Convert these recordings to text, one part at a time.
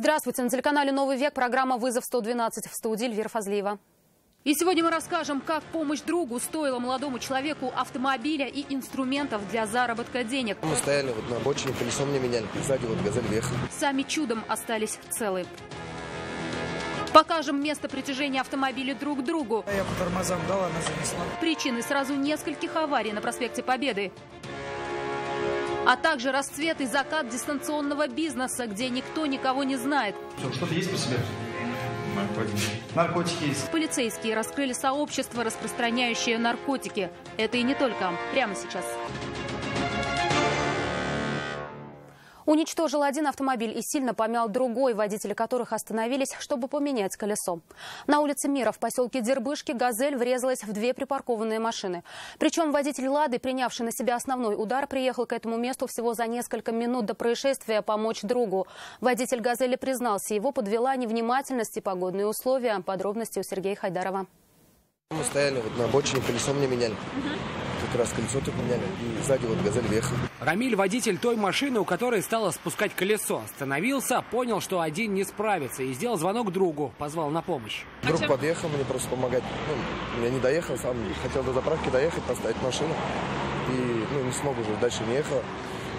Здравствуйте. На телеканале «Новый век» программа «Вызов 112». В студии Эльвира Фазлиева. И сегодня мы расскажем, как помощь другу стоила молодому человеку автомобиля и инструментов для заработка денег. Мы стояли на обочине, колесо мне меняли, сзади «Газель» въехал. Сами чудом остались целы. Покажем место притяжения автомобиля друг к другу. Я по тормозам дал, она занесла. Причины сразу нескольких аварий на проспекте Победы. А также расцвет и закат дистанционного бизнеса, где никто никого не знает. Что-то есть при себе? Наркотики есть. Полицейские раскрыли сообщество, распространяющее наркотики. Это и не только. Прямо сейчас. Уничтожил один автомобиль и сильно помял другой, водители которых остановились, чтобы поменять колесо. На улице Мира в поселке Дербышки «Газель» врезалась в две припаркованные машины. Причем водитель «Лады», принявший на себя основной удар, приехал к этому месту всего за несколько минут до происшествия помочь другу. Водитель «Газели» признался, его подвела невнимательность и погодные условия. Подробности у Сергея Хайдарова. Мы стояли на обочине, колесо мне меняли. Как раз колесо тут меняли, и сзади «Газель» въехал. Рамиль, водитель той машины, у которой стало спускать колесо, остановился, понял, что один не справится, и сделал звонок другу, позвал на помощь. Друг подъехал, мне просто помогать. Я не доехал, сам хотел до заправки доехать, поставить машину. И не смог уже, дальше не ехал.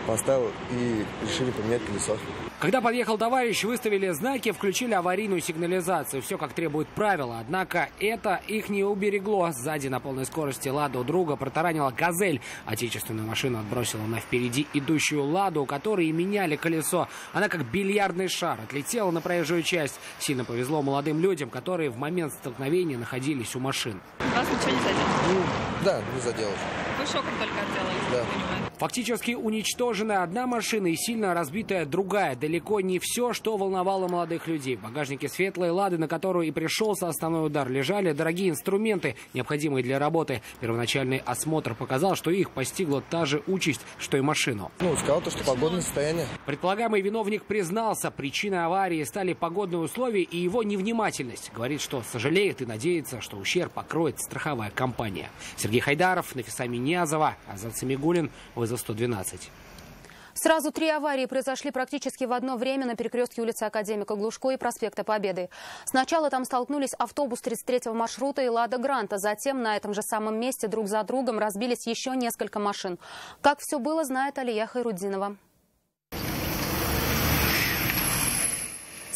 Поставил и решили поменять колесо. Когда подъехал товарищ, выставили знаки, включили аварийную сигнализацию. Все как требует правила. Однако это их не уберегло. Сзади на полной скорости «Лада» у друга протаранила «Газель». Отечественную машину отбросила на впереди идущую «Ладу», у которой и меняли колесо. Она как бильярдный шар отлетела на проезжую часть. Сильно повезло молодым людям, которые в момент столкновения находились у машин. Вас ничего не задело? Да, не заделал. Вы шоком только отделались, да. Понимаю. Фактически уничтожена одна машина и сильно разбитая другая. Далеко не все, что волновало молодых людей. В багажнике светлой «Лады», на которую и пришелся основной удар, лежали дорогие инструменты, необходимые для работы. Первоначальный осмотр показал, что их постигла та же участь, что и машину. Сказал то, что погодное состояние. Предполагаемый виновник признался, причиной аварии стали погодные условия и его невнимательность. Говорит, что сожалеет и надеется, что ущерб покроет страховая компания. Сергей Хайдаров, Нафиса Минязова, Азат Самигуллин, Вызов 112. Сразу 3 аварии произошли практически в одно время на перекрестке улицы Академика Глушко и проспекта Победы. Сначала там столкнулись автобус 33-го маршрута и «Лада Гранта». Затем на этом же самом месте друг за другом разбились еще несколько машин. Как все было, знает Алия Хайруддинова.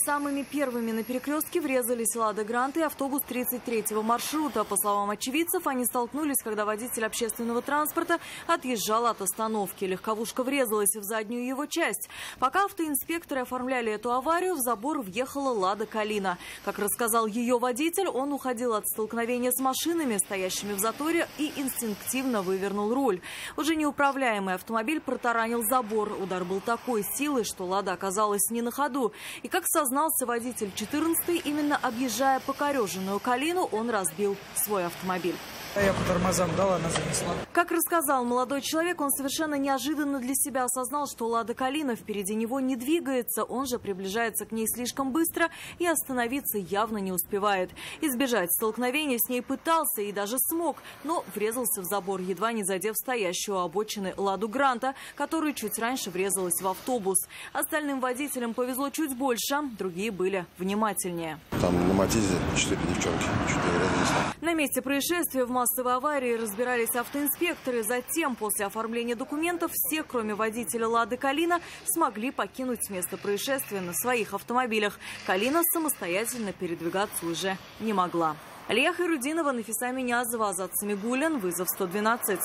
Самыми первыми на перекрестке врезались «Лада Гранта» и автобус 33-го маршрута. По словам очевидцев, они столкнулись, когда водитель общественного транспорта отъезжал от остановки. Легковушка врезалась в заднюю его часть. Пока автоинспекторы оформляли эту аварию, в забор въехала «Лада Калина». Как рассказал ее водитель, он уходил от столкновения с машинами, стоящими в заторе, и инстинктивно вывернул руль. Уже неуправляемый автомобиль протаранил забор. Удар был такой силы, что «Лада» оказалась не на ходу. И как сознался водитель 14-й, именно объезжая покореженную «Калину», он разбил свой автомобиль. Я по тормозам дал, она занесла. Как рассказал молодой человек, он совершенно неожиданно для себя осознал, что «Лада Калина» впереди него не двигается. Он же приближается к ней слишком быстро и остановиться явно не успевает. Избежать столкновения с ней пытался и даже смог, но врезался в забор, едва не задев стоящую у обочины «Ладу Гранта», которая чуть раньше врезалась в автобус. Остальным водителям повезло чуть больше, другие были внимательнее. Там на «Матизе» 4 девчонки, 4 врезались. На месте происшествия в массовой аварии разбирались автоинспекторы. Затем, после оформления документов, все, кроме водителя «Лады Калина», смогли покинуть место происшествия на своих автомобилях. Калина самостоятельно передвигаться уже не могла. Алия Хайруддинова, Нафиса Минязова, Азат Самигуллин, Вызов 112.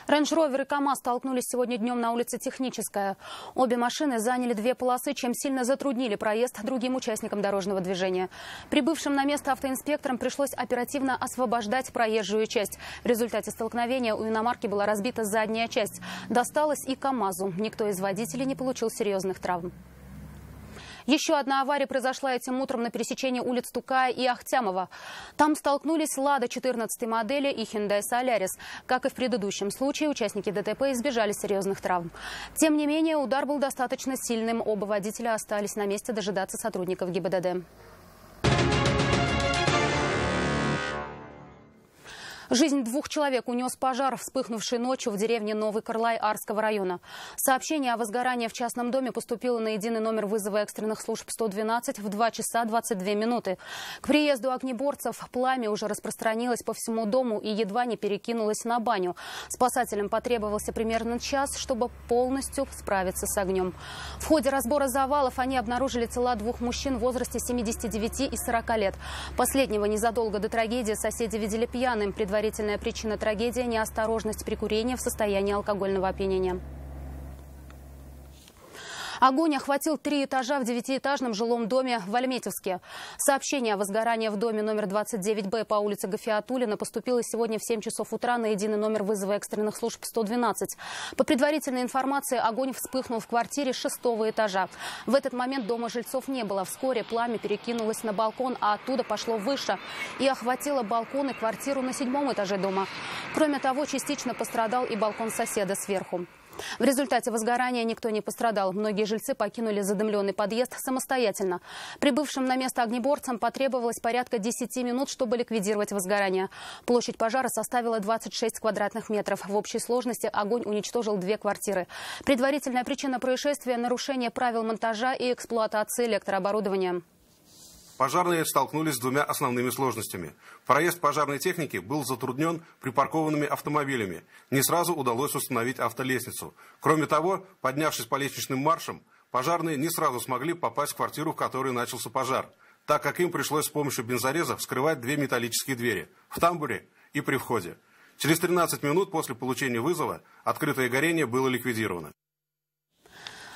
Рейндж-ровер и КамАЗ столкнулись сегодня днем на улице Техническая. Обе машины заняли 2 полосы, чем сильно затруднили проезд другим участникам дорожного движения. Прибывшим на место автоинспекторам пришлось оперативно освобождать проезжую часть. В результате столкновения у иномарки была разбита задняя часть. Досталось и КамАЗу. Никто из водителей не получил серьезных травм. Еще одна авария произошла этим утром на пересечении улиц Тукая и Ахтямова. Там столкнулись «Лада» 14-й модели и Hyundai Solaris. Как и в предыдущем случае, участники ДТП избежали серьезных травм. Тем не менее, удар был достаточно сильным. Оба водителя остались на месте дожидаться сотрудников ГИБДД. Жизнь 2 человек унес пожар, вспыхнувший ночью в деревне Новый Кырлай Арского района. Сообщение о возгорании в частном доме поступило на единый номер вызова экстренных служб 112 в 2 часа 22 минуты. К приезду огнеборцев пламя уже распространилось по всему дому и едва не перекинулось на баню. Спасателям потребовался примерно час, чтобы полностью справиться с огнем. В ходе разбора завалов они обнаружили тела 2 мужчин в возрасте 79 и 40 лет. Последнего незадолго до трагедии соседи видели пьяным. Предварительная причина трагедии – неосторожность при курении в состоянии алкогольного опьянения. Огонь охватил 3 этажа в 9-этажном жилом доме в Альметьевске. Сообщение о возгорании в доме номер 29Б по улице Гафиатуллина поступило сегодня в 7 часов утра на единый номер вызова экстренных служб 112. По предварительной информации, огонь вспыхнул в квартире 6-го этажа. В этот момент дома жильцов не было. Вскоре пламя перекинулось на балкон, а оттуда пошло выше и охватило балкон и квартиру на 7-м этаже дома. Кроме того, частично пострадал и балкон соседа сверху. В результате возгорания никто не пострадал. Многие жильцы покинули задымленный подъезд самостоятельно. Прибывшим на место огнеборцам потребовалось порядка 10 минут, чтобы ликвидировать возгорание. Площадь пожара составила 26 квадратных метров. В общей сложности огонь уничтожил 2 квартиры. Предварительная причина происшествия – нарушение правил монтажа и эксплуатации электрооборудования. Пожарные столкнулись с 2 основными сложностями. Проезд пожарной техники был затруднен припаркованными автомобилями. Не сразу удалось установить автолестницу. Кроме того, поднявшись по лестничным маршам, пожарные не сразу смогли попасть в квартиру, в которой начался пожар, так как им пришлось с помощью бензореза вскрывать 2 металлические двери в тамбуре и при входе. Через 13 минут после получения вызова открытое горение было ликвидировано.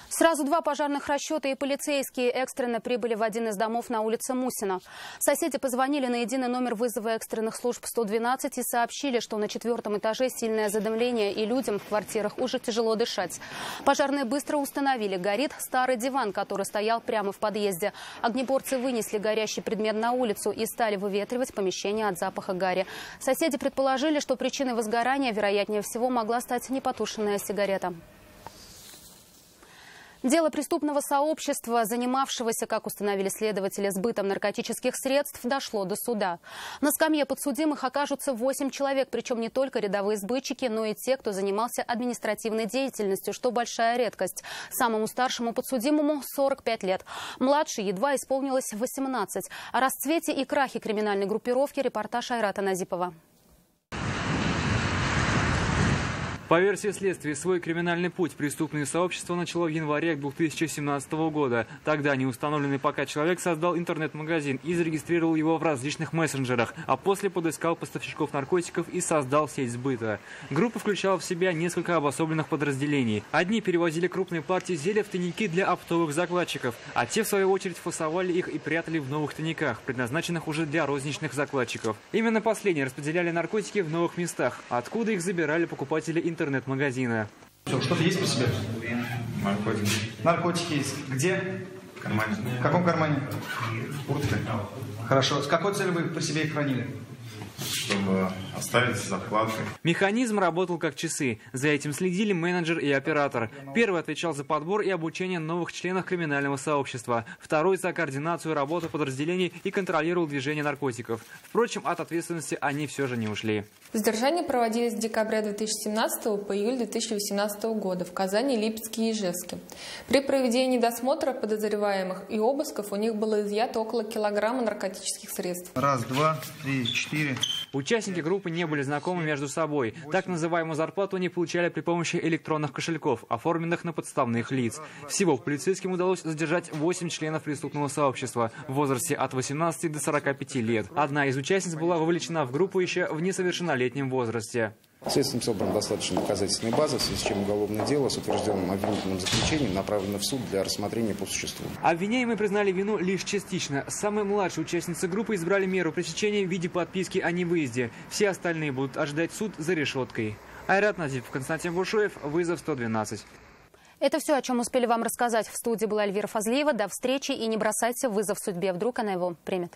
Сразу 2 пожарных расчета и полицейские экстренно прибыли в один из домов на улице Мусина. Соседи позвонили на единый номер вызова экстренных служб 112 и сообщили, что на 4-м этаже сильное задымление и людям в квартирах уже тяжело дышать. Пожарные быстро установили: горит старый диван, который стоял прямо в подъезде. Огнеборцы вынесли горящий предмет на улицу и стали выветривать помещение от запаха гари. Соседи предположили, что причиной возгорания, вероятнее всего, могла стать непотушенная сигарета. Дело преступного сообщества, занимавшегося, как установили следователи, сбытом наркотических средств, дошло до суда. На скамье подсудимых окажутся 8 человек, причем не только рядовые сбытчики, но и те, кто занимался административной деятельностью, что большая редкость. Самому старшему подсудимому 45 лет. Младший едва исполнилось 18. О расцвете и крахе криминальной группировки репортаж Айрата Назипова. По версии следствия, свой криминальный путь преступное сообщество начало в январе 2017 года. Тогда неустановленный пока человек создал интернет-магазин и зарегистрировал его в различных мессенджерах, а после подыскал поставщиков наркотиков и создал сеть сбыта. Группа включала в себя несколько обособленных подразделений. Одни перевозили крупные партии зелья в тайники для оптовых закладчиков, а те, в свою очередь, фасовали их и прятали в новых тайниках, предназначенных уже для розничных закладчиков. Именно последние распределяли наркотики в новых местах, откуда их забирали покупатели интернет-магазина. Что-то есть при себе? Наркотики. Наркотики есть. Где? В кармане. В каком кармане? В куртке. Хорошо. С какой целью вы при себе их хранили? Чтобы оставить с закладкой. Механизм работал как часы. За этим следили менеджер и оператор. Первый отвечал за подбор и обучение новых членов криминального сообщества. Второй за координацию работы подразделений и контролировал движение наркотиков. Впрочем, от ответственности они все же не ушли. Задержания проводились с декабря 2017 по июль 2018 года в Казани, Липецке и Ижевске. При проведении досмотра подозреваемых и обысков у них было изъято около килограмма наркотических средств. 1, 2, 3, 4. Участники группы не были знакомы между собой. Так называемую зарплату они получали при помощи электронных кошельков, оформленных на подставных лиц. Всего полицейским удалось задержать 8 членов преступного сообщества в возрасте от 18 до 45 лет. Одна из участниц была вовлечена в группу еще в несовершеннолетнем возрасте. Следствием собрана достаточно доказательной базы, в связи с чем уголовное дело с утвержденным обвинительным заключением направлено в суд для рассмотрения по существу. Обвиняемые признали вину лишь частично. Самые младшие участницы группы избрали меру пресечения в виде подписки о невыезде. Все остальные будут ожидать суд за решеткой. Айрат Назипов, Константин Бушуев, вызов 112. Это все, о чем успели вам рассказать. В студии была Эльвира Фазлиева. До встречи и не бросайте вызов судьбе. Вдруг она его примет.